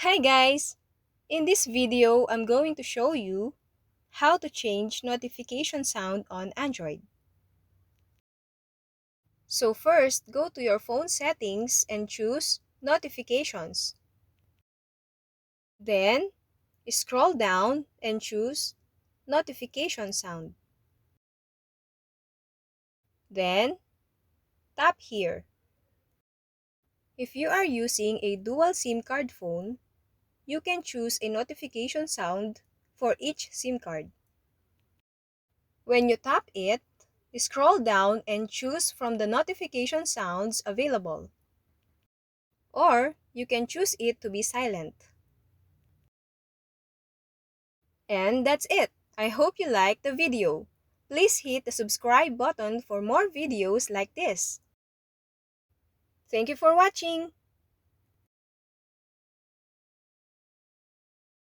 Hi guys! In this video, I'm going to show you how to change notification sound on Android. So first, go to your phone settings and choose Notifications. Then, scroll down and choose Notification Sound. Then, tap here. If you are using a dual SIM card phone, you can choose a notification sound for each SIM card. When you tap it, scroll down and choose from the notification sounds available. Or you can choose it to be silent. And that's it. I hope you liked the video. Please hit the subscribe button for more videos like this. Thank you for watching.